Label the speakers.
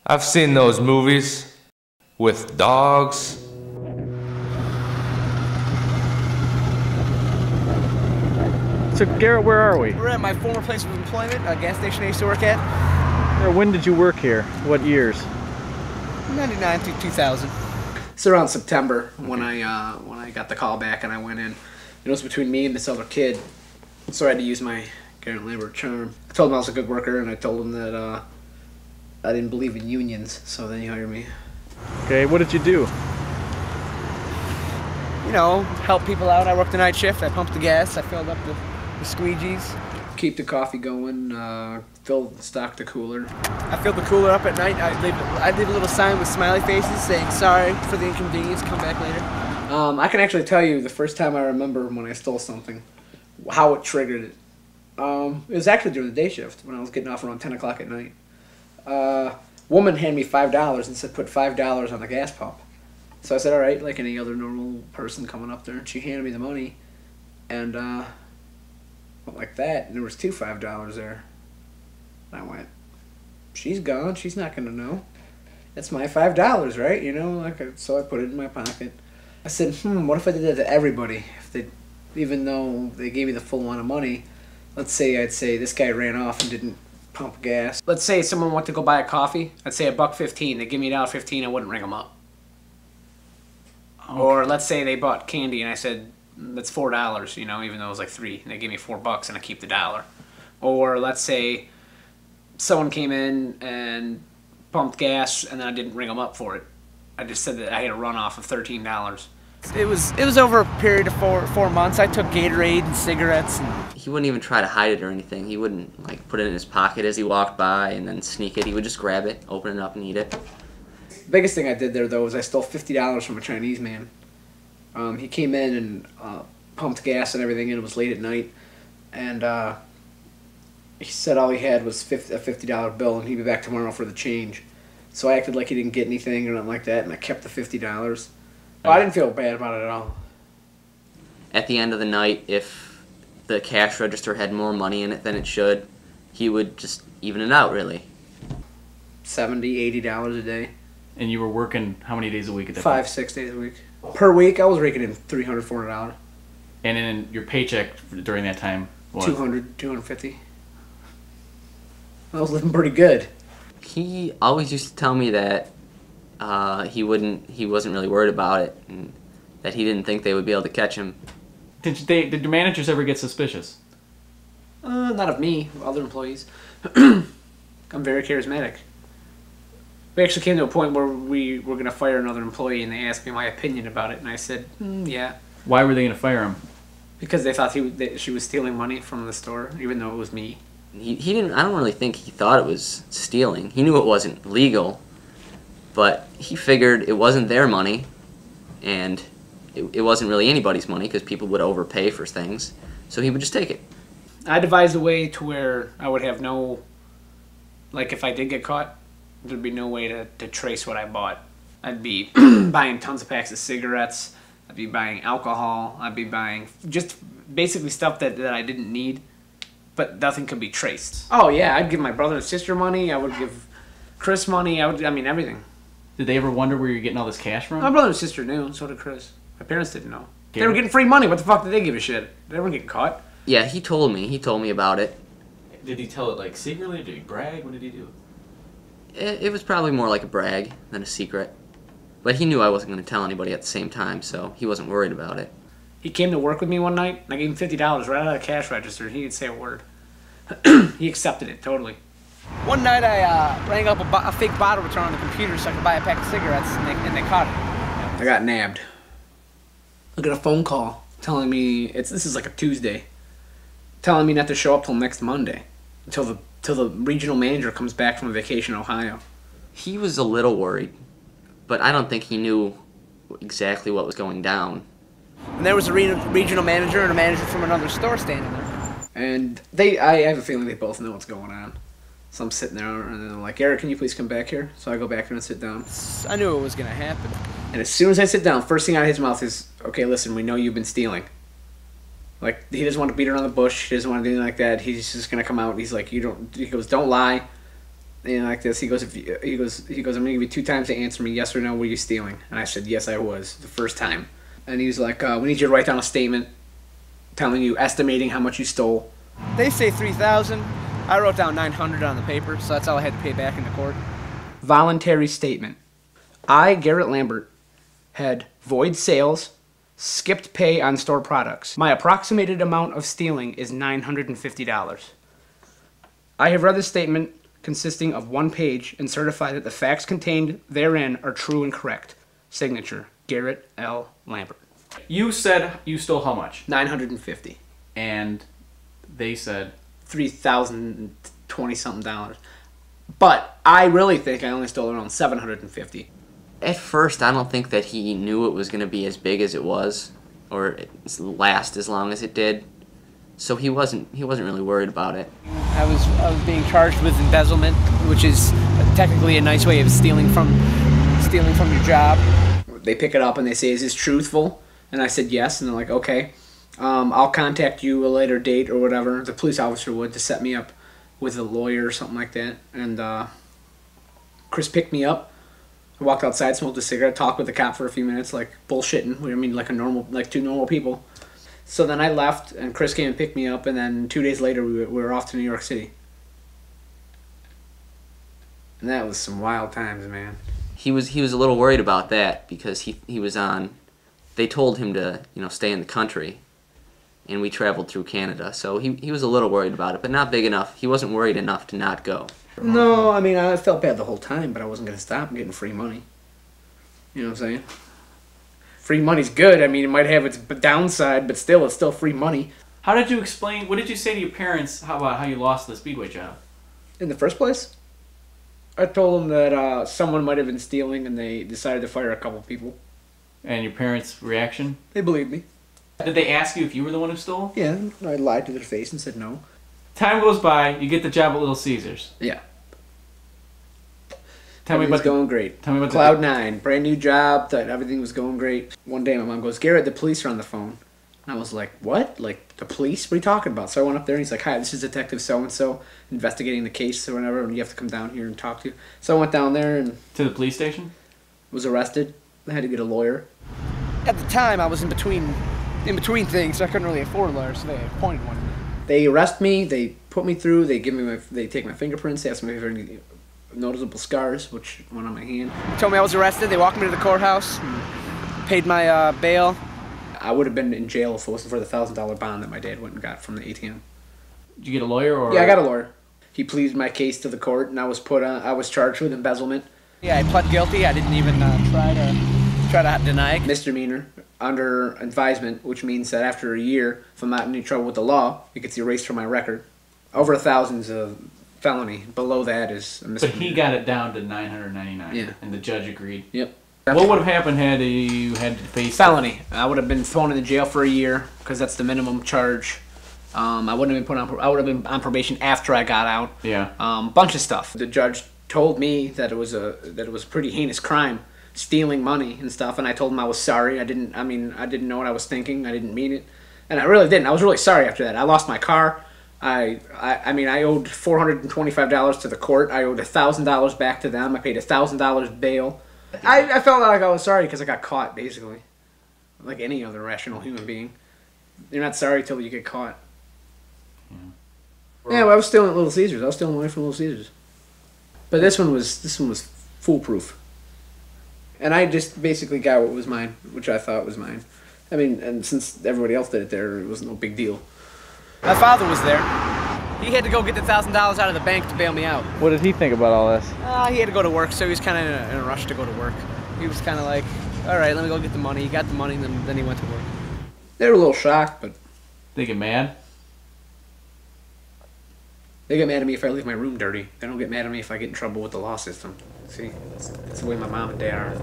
Speaker 1: I've seen those movies with dogs.
Speaker 2: So Garrett, where are we?
Speaker 3: We're at my former place of employment, a gas station I used to work at.
Speaker 2: When did you work here? What years?
Speaker 3: 99 to 2000. It's around September when I got the call back and I went in. It was between me and this other kid, so I had to use my Garrett Lambert charm. I told him I was a good worker, and I told him that I didn't believe in unions, so then he hired me.
Speaker 2: Okay, what did you do?
Speaker 3: You know, help people out. I worked the night shift. I pumped the gas. I filled up the squeegees. Keep the coffee going. Stock the cooler. I filled the cooler up at night. I'd leave a little sign with smiley faces saying, "Sorry for the inconvenience. Come back later." I can actually tell you the first time I remember when I stole something, how it triggered it. It was actually during the day shift when I was getting off around 10 o'clock at night. Woman handed me $5 and said, "Put $5 on the gas pump." So I said, "All right," like any other normal person coming up there. And she handed me the money, and went like that, and there was two $5 there. And I went, "She's gone. She's not gonna know. That's my $5, right? You know." So I put it in my pocket. I said, what if I did that to everybody? Even though they gave me the full amount of money, let's say I'd say this guy ran off and didn't pump gas. Let's say someone went to go buy a coffee. I'd say $1.15. They give me $1.15. I wouldn't ring them up. Okay. Or let's say they bought candy and I said, "That's $4, you know, even though it was like $3. And they gave me $4 and I keep the $1. Or let's say someone came in and pumped gas and then I didn't ring them up for it. I just said that I had a runoff of $13. It was over a period of four months. I took Gatorade and cigarettes.
Speaker 4: He wouldn't even try to hide it or anything. He wouldn't like put it in his pocket as he walked by and then sneak it. He would just grab it, open it up, and eat it.
Speaker 3: The biggest thing I did there, though, was I stole $50 from a Chinese man. He came in and pumped gas and everything, and it was late at night. And he said all he had was a $50 bill, and he'd be back tomorrow for the change. So I acted like he didn't get anything or nothing like that, and I kept the $50. I didn't feel bad about it at all.
Speaker 4: At the end of the night, if the cash register had more money in it than it should, he would just even it out, really.
Speaker 3: $70, $80 a day.
Speaker 2: And you were working how many days a week at that
Speaker 3: 5, 6 days a week. Per week, I was raking in $300, $400.
Speaker 2: And then your paycheck during that time was?
Speaker 3: $200, $250. I was living pretty good.
Speaker 4: He always used to tell me that he wasn't really worried about it, and that he didn't think they would be able to catch him.
Speaker 2: Did your managers ever get suspicious?
Speaker 3: Not of me, other employees. I'm very charismatic. We actually came to a point where we were going to fire another employee, and they asked me my opinion about it, and I said, yeah.
Speaker 2: Why were they going to fire him?
Speaker 3: Because they thought she was stealing money from the store, even though it was me.
Speaker 4: He didn't. I don't really think he thought it was stealing. He knew it wasn't legal, but he figured it wasn't their money, and it wasn't really anybody's money because people would overpay for things, so he would just take it.
Speaker 3: I devised a way to where I would have no, like if I did get caught, there'd be no way to trace what I bought. I'd be buying tons of packs of cigarettes, I'd be buying alcohol, I'd be buying just basically stuff that I didn't need, but nothing could be traced. Oh yeah, I'd give my brother and sister money, I would give Chris money, I mean everything.
Speaker 2: Did they ever wonder where you're getting all this cash from?
Speaker 3: My brother and sister knew, and so did Chris. My parents didn't know. They were getting free money, what the fuck did they give a shit? They weren't getting caught.
Speaker 4: Yeah, he told me about it.
Speaker 2: Did he tell it like secretly? Did he brag? What did he do?
Speaker 4: It was probably more like a brag than a secret. But he knew I wasn't going to tell anybody at the same time, so he wasn't worried about it.
Speaker 3: He came to work with me one night, and I gave him $50 right out of the cash register, and he didn't say a word. He accepted it, totally. One night I rang up a fake bottle return on the computer so I could buy a pack of cigarettes, and they caught it. I got nabbed. I got a phone call telling me, this is like a Tuesday, telling me not to show up till next Monday, till the regional manager comes back from a vacation in Ohio.
Speaker 4: He was a little worried, but I don't think he knew exactly what was going down.
Speaker 3: And there was a regional manager and a manager from another store standing there. And I have a feeling they both know what's going on. So I'm sitting there and they're like, "Garrett, can you please come back here?" So I go back there and sit down. I knew it was going to happen. And as soon as I sit down, first thing out of his mouth is, "Okay, listen, we know you've been stealing." Like, he doesn't want to beat around the bush. He doesn't want to do anything like that. He's just going to come out and he's like, he goes, "Don't lie. And like this, he goes, I'm gonna give you 2 times to answer me, yes or no, were you stealing? And I said, yes, I was, the first time. And he was like, we need you to write down a statement telling you, estimating how much you stole. They say 3,000. I wrote down 900 on the paper, so that's all I had to pay back in the court. Voluntary statement. I, Garrett Lambert, had void sales, skipped pay on store products. My approximated amount of stealing is $950. I have read this statement consisting of 1 page and certify that the facts contained therein are true and correct. Signature, Garrett L. Lambert.
Speaker 2: You said you stole how much?
Speaker 3: $950.
Speaker 2: And they said
Speaker 3: $3,020 something. But I really think I only stole around $750.
Speaker 4: At first, I don't think that he knew it was going to be as big as it was, or last as long as it did. So he wasn't really worried about it.
Speaker 3: I was being charged with embezzlement, which is technically a nice way of stealing from your job. They pick it up and they say, "Is this truthful?" And I said yes, and they're like, "Okay, I'll contact you a later date or whatever." The police officer would, to set me up with a lawyer or something like that. And Chris picked me up. I walked outside, smoked a cigarette, talked with the cop for a few minutes, like bullshitting. I mean, like 2 normal people. So then I left, and Chris came and picked me up, and then 2 days later we were off to New York City. And that was some wild times, man.
Speaker 4: He was a little worried about that because he was on. They told him to stay in the country, and we traveled through Canada, so he was a little worried about it, but not big enough. He wasn't worried enough to not go.
Speaker 3: No, I mean, I felt bad the whole time, but I wasn't going to stop. I'm getting free money. You know what I'm saying? Free money's good. I mean, it might have its downside, but still, it's still free money.
Speaker 2: How did you explain, what did you say to your parents about how you lost the Speedway job?
Speaker 3: In the first place, I told them that someone might have been stealing, and they decided to fire a couple people.
Speaker 2: And your parents' reaction?
Speaker 3: They believed me.
Speaker 2: Did they ask you if you were the one who stole?
Speaker 3: Yeah, I lied to their face and said no.
Speaker 2: Time goes by, you get the job at Little Caesars.
Speaker 3: Yeah.
Speaker 2: Tell me about
Speaker 3: going great.
Speaker 2: Tell me about
Speaker 3: Cloud 9, brand new job. Thought everything was going great. One day my mom goes, "Garrett, the police are on the phone." And I was like, "What? Like the police? What are you talking about?" So I went up there and he's like, "Hi, this is Detective so and so investigating the case or whatever, and you have to come down here and talk to." So I went down there and
Speaker 2: to the police station.
Speaker 3: Was arrested. I had to get a lawyer. At the time, I was in between things, so I couldn't really afford a lawyer, so they appointed one. They arrest me. They put me through. They take my fingerprints. They ask me if there are any noticeable scars, which one on my hand. They told me I was arrested. They walked me to the courthouse, paid my bail. I would have been in jail if it wasn't for the $1,000 bond that my dad went and got from the ATM.
Speaker 2: Did you get a lawyer or?
Speaker 3: Yeah, I got a lawyer. He pleaded my case to the court, and I was charged with embezzlement. Yeah, I pled guilty. I didn't even try to deny it. Misdemeanor under advisement, which means that after a year, if I'm not in any trouble with the law, it gets erased from my record. Over 1,000 is a felony. Below that is a misdemeanor.
Speaker 2: But he got it down to $999.
Speaker 3: Yeah.
Speaker 2: And the judge agreed.
Speaker 3: Yep.
Speaker 2: What would have happened had you had to face
Speaker 3: felony? I would have been thrown in jail for a year because that's the minimum charge. I wouldn't have been I would have been on probation after I got out.
Speaker 2: Yeah.
Speaker 3: Bunch of stuff. The judge told me that it was a pretty heinous crime, stealing money and stuff, and I told him I was sorry. I didn't know what I was thinking. I didn't mean it, and I really didn't. I was really sorry after that. I lost my car. I owed $425 to the court. I owed $1,000 back to them. I paid $1,000 bail. I felt like I was sorry because I got caught, basically, like any other rational human being. You're not sorry till you get caught. Yeah, well, I was stealing at Little Caesars. I was stealing money from Little Caesars. But this one was foolproof. And I just basically got what was mine, which I thought was mine. I mean, and since everybody else did it there, it was no big deal. My father was there. He had to go get the $1,000 out of the bank to bail me out.
Speaker 2: What did he think about all this?
Speaker 3: He had to go to work, so he was kind of in a rush to go to work. He was kind of like, all right, let me go get the money. He got the money, and then he went to work. They were a little shocked, but...
Speaker 2: They get mad?
Speaker 3: They get mad at me if I leave my room dirty. They don't get mad at me if I get in trouble with the law system. See, that's the way my mom and dad are.